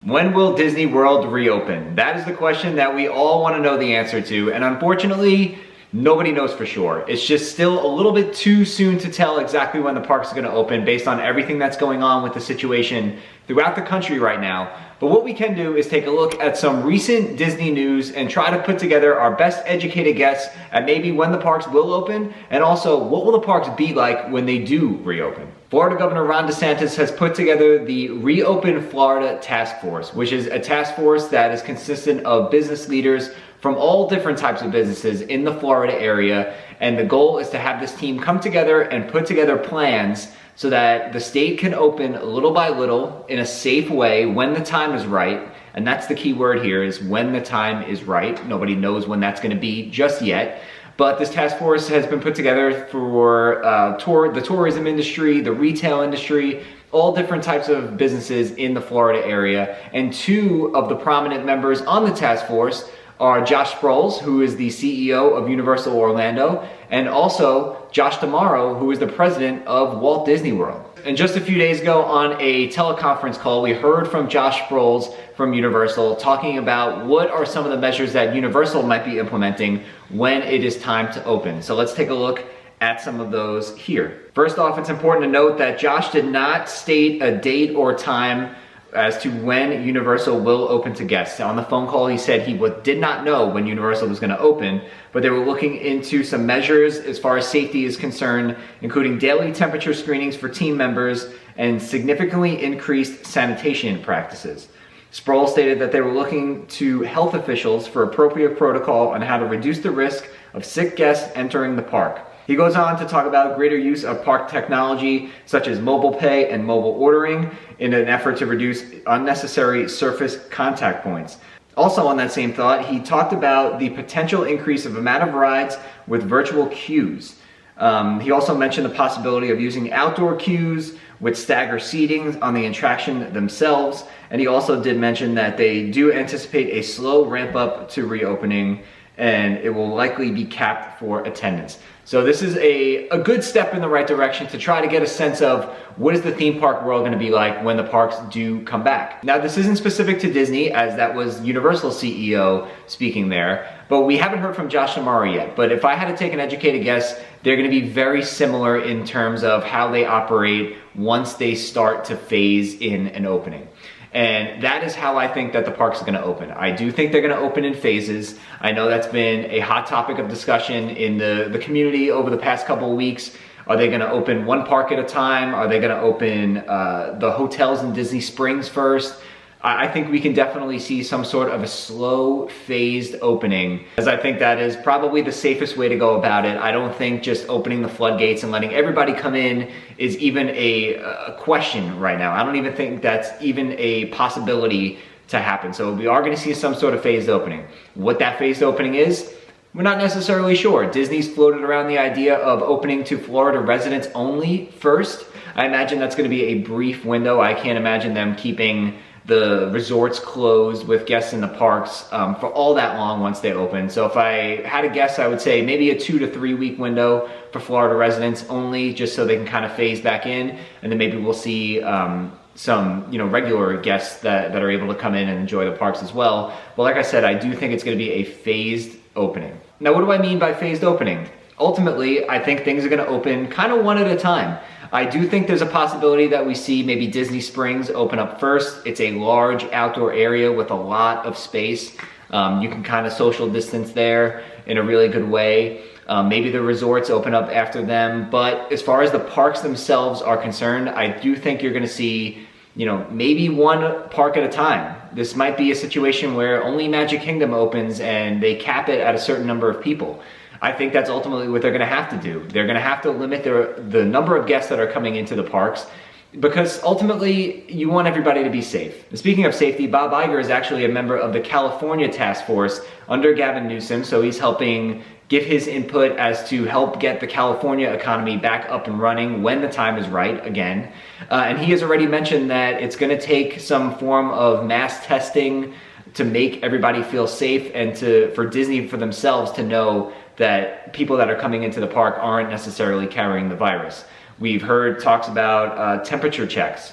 When will Disney World reopen? That is the question that we all want to know the answer to, and unfortunately, nobody knows for sure. It's just still a little bit too soon to tell exactly when the parks are going to open based on everything that's going on with the situation throughout the country right now. But what we can do is take a look at some recent Disney news and try to put together our best educated guess at maybe when the parks will open, and also what will the parks be like when they do reopen. Florida Governor Ron DeSantis has put together the Reopen Florida Task Force, which is a task force that is consistent of business leaders from all different types of businesses in the Florida area. And the goal is to have this team come together and put together plans so that the state can open little by little in a safe way when the time is right. And that's the key word here, is when the time is right. Nobody knows when that's going to be just yet. But this task force has been put together for the tourism industry, the retail industry, all different types of businesses in the Florida area. And two of the prominent members on the task force are Josh Sproles, who is the CEO of Universal Orlando, and also Josh D'Amaro, who is the president of Walt Disney World. And just a few days ago on a teleconference call, we heard from Josh Sproles from Universal talking about what are some of the measures that Universal might be implementing when it is time to open. So let's take a look at some of those here. First off, it's important to note that Josh did not state a date or time as to when Universal will open to guests. On the phone call, he said he did not know when Universal was going to open, but they were looking into some measures as far as safety is concerned, including daily temperature screenings for team members and significantly increased sanitation practices. Sproul stated that they were looking to health officials for appropriate protocol on how to reduce the risk of sick guests entering the park. He goes on to talk about greater use of park technology such as mobile pay and mobile ordering in an effort to reduce unnecessary surface contact points. Also on that same thought, he talked about the potential increase of amount of rides with virtual queues. He also mentioned the possibility of using outdoor queues with stagger seating on the attraction themselves. And he also did mention that they do anticipate a slow ramp up to reopening, and it will likely be capped for attendance. So this is a good step in the right direction to try to get a sense of what is the theme park world going to be like when the parks do come back. Now, this isn't specific to Disney, as that was Universal CEO speaking there, but we haven't heard from Josh D'Amaro yet. But if I had to take an educated guess, they're going to be very similar in terms of how they operate once they start to phase in an opening. And that is how I think that the parks are going to open. I do think they're going to open in phases. I know that's been a hot topic of discussion in the community over the past couple of weeks. Are they going to open one park at a time? Are they going to open the hotels in Disney Springs first? I think we can definitely see some sort of a slow phased opening, as I think that is probably the safest way to go about it. I don't think just opening the floodgates and letting everybody come in is even a question right now. I don't even think that's even a possibility to happen. So we are going to see some sort of phased opening. What that phased opening is, we're not necessarily sure. Disney's floated around the idea of opening to Florida residents only first. I imagine that's going to be a brief window. I can't imagine them keeping the resorts closed with guests in the parks for all that long once they open. So if I had to guess, I would say maybe a 2 to 3 week window for Florida residents only, just so they can kind of phase back in, and then maybe we'll see some regular guests that are able to come in and enjoy the parks as well. But like I said, I do think it's going to be a phased opening. Now, what do I mean by phased opening? Ultimately, I think things are going to open kind of one at a time. I do think there's a possibility that we see maybe Disney Springs open up first. It's a large outdoor area with a lot of space. You can kind of social distance there in a really good way. Maybe the resorts open up after them. But as far as the parks themselves are concerned, I do think you're going to see, maybe one park at a time. This might be a situation where only Magic Kingdom opens and they cap it at a certain number of people. I think that's ultimately what they're going to have to do. They're going to have to limit the number of guests that are coming into the parks, because ultimately you want everybody to be safe. And speaking of safety, Bob Iger is actually a member of the California task force under Gavin Newsom, so he's helping give his input as to help get the California economy back up and running when the time is right again. And he has already mentioned that it's going to take some form of mass testing to make everybody feel safe, and for Disney for themselves to know that people that are coming into the park aren't necessarily carrying the virus. We've heard talks about temperature checks.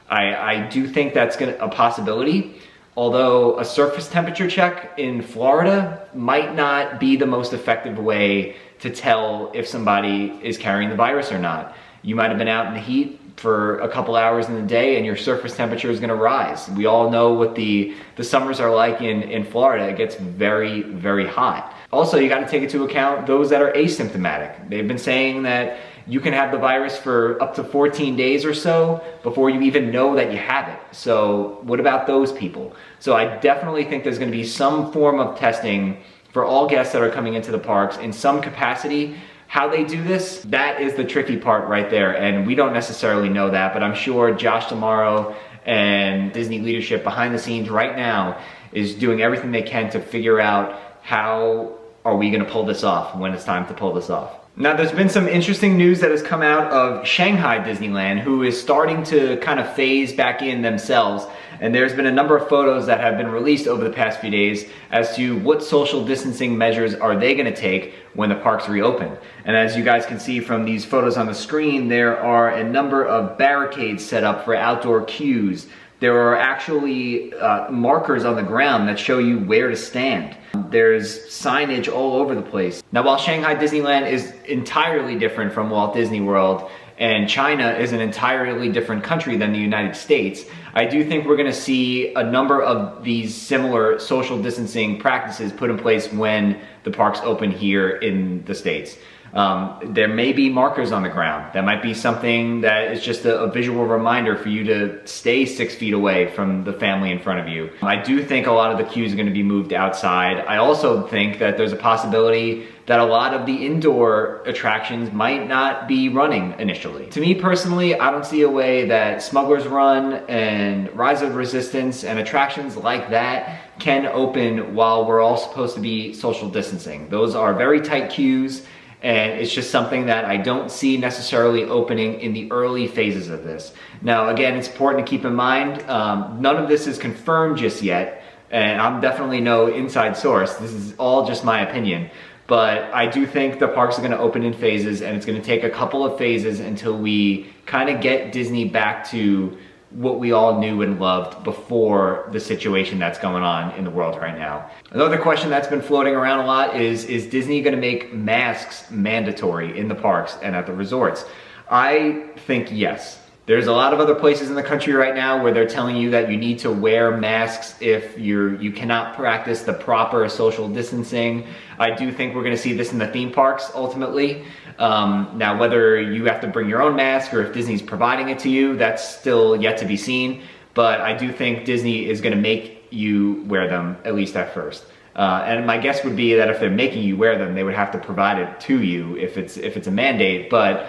I do think that's a possibility, although a surface temperature check in Florida might not be the most effective way to tell if somebody is carrying the virus or not. You might have been out in the heat for a couple hours in the day and your surface temperature is gonna rise. We all know what the summers are like in Florida. It gets very, very hot. Also, you gotta take into account those that are asymptomatic. They've been saying that you can have the virus for up to 14 days or so before you even know that you have it. So what about those people? So I definitely think there's gonna be some form of testing for all guests that are coming into the parks in some capacity. How they do this, that is the tricky part right there, and we don't necessarily know that, but I'm sure Josh D'Amaro and Disney leadership behind the scenes right now is doing everything they can to figure out how are we gonna pull this off when it's time to pull this off. Now, there's been some interesting news that has come out of Shanghai Disneyland, who is starting to kind of phase back in themselves. And there's been a number of photos that have been released over the past few days as to what social distancing measures are they gonna take when the parks reopen. And as you guys can see from these photos on the screen, there are a number of barricades set up for outdoor queues. There are actually markers on the ground that show you where to stand. There's signage all over the place. Now, while Shanghai Disneyland is entirely different from Walt Disney World, and China is an entirely different country than the United States, I do think we're gonna see a number of these similar social distancing practices put in place when the parks open here in the States. There may be markers on the ground. That might be something that is just a visual reminder for you to stay 6 feet away from the family in front of you. I do think a lot of the queues are going to be moved outside. I also think that there's a possibility that a lot of the indoor attractions might not be running initially. To me personally, I don't see a way that Smuggler's Run and Rise of Resistance and attractions like that can open while we're all supposed to be social distancing. Those are very tight queues, and it's just something that I don't see necessarily opening in the early phases of this. Now, again, it's important to keep in mind, none of this is confirmed just yet, and I'm definitely no inside source. This is all just my opinion. But I do think the parks are gonna open in phases, and it's gonna take a couple of phases until we kind of get Disney back to what we all knew and loved before the situation that's going on in the world right now. Another question that's been floating around a lot is Disney gonna make masks mandatory in the parks and at the resorts? I think yes. There's a lot of other places in the country right now where they're telling you that you need to wear masks if you cannot practice the proper social distancing. I do think we're gonna see this in the theme parks ultimately. Now, whether you have to bring your own mask or if Disney's providing it to you, that's still yet to be seen. But I do think Disney is gonna make you wear them, at least at first. And my guess would be that if they're making you wear them, they would have to provide it to you if it's a mandate, but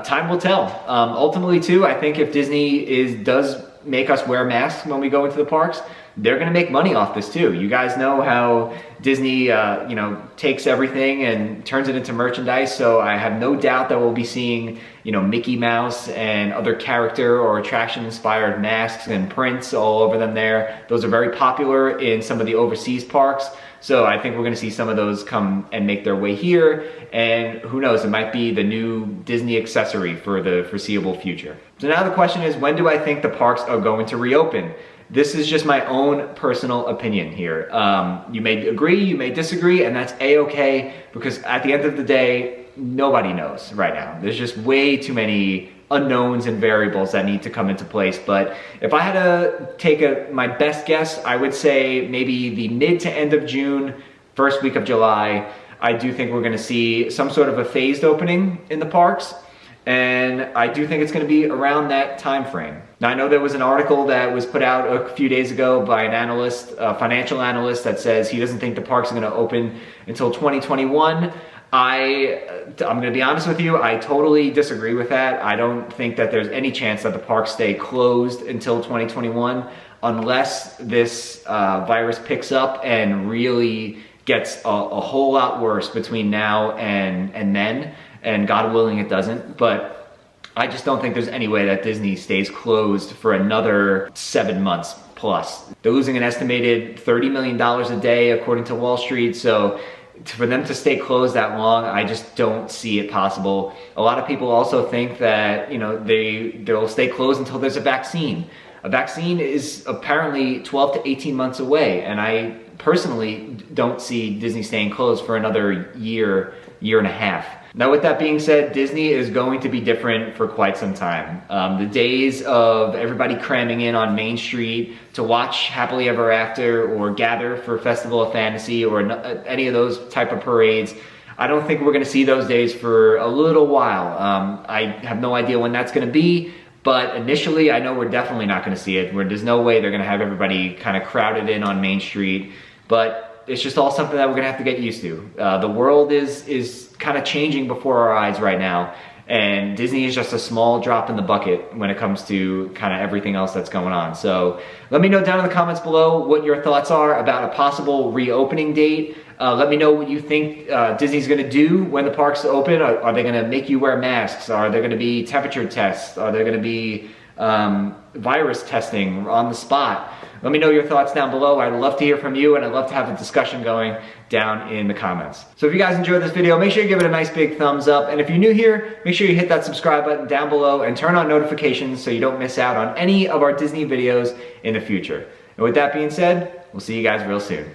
time will tell. Ultimately too, I think if Disney does make us wear masks when we go into the parks, they're gonna make money off this too. You guys know how Disney takes everything and turns it into merchandise, so I have no doubt that we'll be seeing Mickey Mouse and other character or attraction inspired masks and prints all over them there. Those are very popular in some of the overseas parks, so I think we're gonna see some of those come and make their way here, and who knows, it might be the new Disney accessory for the foreseeable future. So now the question is, when do I think the parks are going to reopen? This is just my own personal opinion here. You may agree, you may disagree, and that's a-okay, because at the end of the day, nobody knows right now. There's just way too many unknowns and variables that need to come into place. But if I had to take my best guess, I would say maybe the mid to end of June, first week of July, I do think we're gonna see some sort of a phased opening in the parks. And I do think it's gonna be around that time frame. Now, I know there was an article that was put out a few days ago by an analyst, a financial analyst, that says he doesn't think the parks are gonna open until 2021. I'm gonna be honest with you, I totally disagree with that. I don't think that there's any chance that the parks stay closed until 2021 unless this virus picks up and really gets a whole lot worse between now and then. And God willing it doesn't, but I just don't think there's any way that Disney stays closed for another 7 months plus. They're losing an estimated $30 million a day according to Wall Street, so for them to stay closed that long, I just don't see it possible. A lot of people also think that, you know, they'll stay closed until there's a vaccine. A vaccine is apparently 12 to 18 months away, and I personally don't see Disney staying closed for another year and a half. Now, with that being said, Disney is going to be different for quite some time. The days of everybody cramming in on Main Street to watch Happily Ever After or gather for Festival of Fantasy or any of those type of parades, I don't think we're gonna see those days for a little while. I have no idea when that's gonna be, but initially I know we're definitely not gonna see it. There's no way they're gonna have everybody kind of crowded in on Main Street, but it's just all something that we're gonna have to get used to. The world is kind of changing before our eyes right now, and Disney is just a small drop in the bucket when it comes to kind of everything else that's going on. So let me know down in the comments below what your thoughts are about a possible reopening date. Let me know what you think Disney's gonna do when the parks open. Are they gonna make you wear masks? Are there gonna be temperature tests? Are there gonna be virus testing on the spot? Let me know your thoughts down below. I'd love to hear from you, and I'd love to have a discussion going down in the comments. So if you guys enjoyed this video, make sure you give it a nice big thumbs up. And if you're new here, make sure you hit that subscribe button down below and turn on notifications so you don't miss out on any of our Disney videos in the future. And with that being said, we'll see you guys real soon.